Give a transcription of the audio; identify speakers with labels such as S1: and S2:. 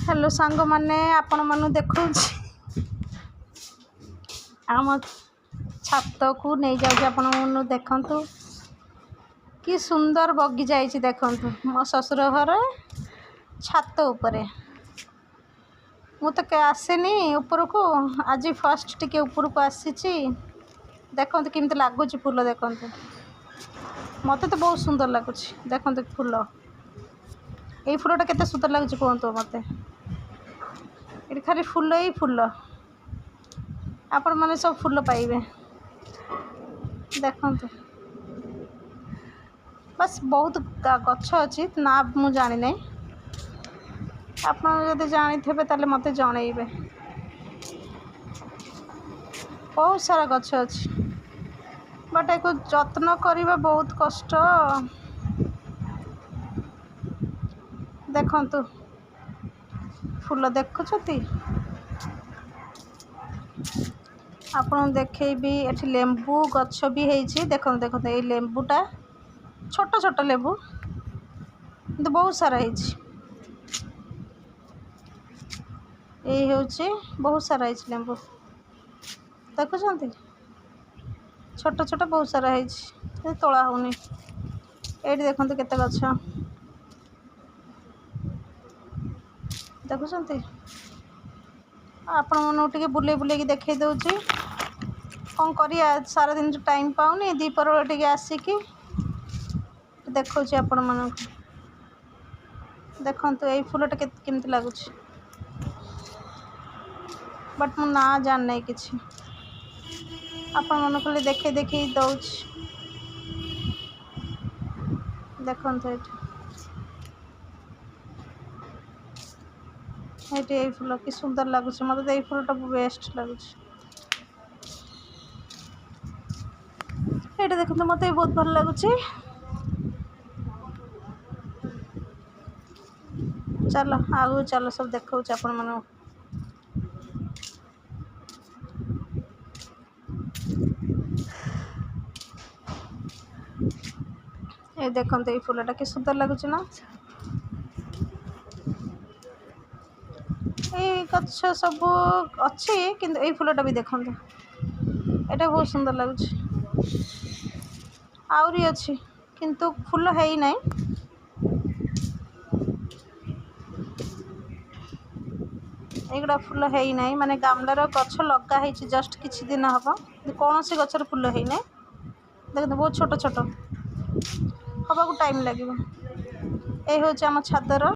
S1: hello सांग मैंने आपण मानु देखु आम छात को नहीं जाऊँ आपण मानु देखंतु कि सुंदर बगीचा देखु मो ससुर घर छात उपरे मु तो आसेनी ऊपर को आज फर्स्ट टिके ऊपर को आसी देखो केमती लगुच फूल देखो मत तो बहुत सुंदर लगुच देखो फूल ये फूलटा केते सुंदर लगुच कहतु मत ये खाली फूल ही फूल आपण मैंने सब फूल पाइबे देखो बस बहुत गछ अच्छी ना मु जानी नहीं आप जानी थे मत जनइबे बहुत सारा गछ अच्छी बट एक जत्न करवा बहुत कष्ट देखंतु फूल देखुछती आपन देखेबी एठी लेंबू गछ भी हेछि देखो देखो ये लेंबूटा छोट छोट लेंबू तो बहुत सारा हेछि ये होछि बहुत सारा हेछि लेंबू देखुछंती छोट छोट बहुत सारा हेछि तोला होनी एठी देखंतु केते गछ देखुछंती आपण मन टिके बुले बुले देखै दउछि कौन करिया सारा दिन टाइम पाऊनी दीपर टिके आसिकी देखो आपण मन देखंतु एई फूलटा केमती लागुछ बट मु ना जान नहीं किछि आपण मन खाली देखे देखे दउछि देखंतु एटी फूल कि सुंदर लगुच मत तो फूलटा बेस्ट लगुच ये देखते मत बहुत भल लगुच चलो आगु चलो सब देखा आपण मन ये देखते ये फूलटा कि सुंदर लगुच ना ये गछ सब अच्छी किंतु ये फूलटा भी देखते एटा बहुत सुंदर लगुच आउरी अच्छी किंतु फूल है ही नहीं एगुड़ा फूल है ही नहीं माने गामलार गछ लगा है जस्ट किछि दिन हम कौन सी गचर फूल है नहीं देखते बहुत छोट छोट हवा को टाइम लगे ये हूँ आम छातर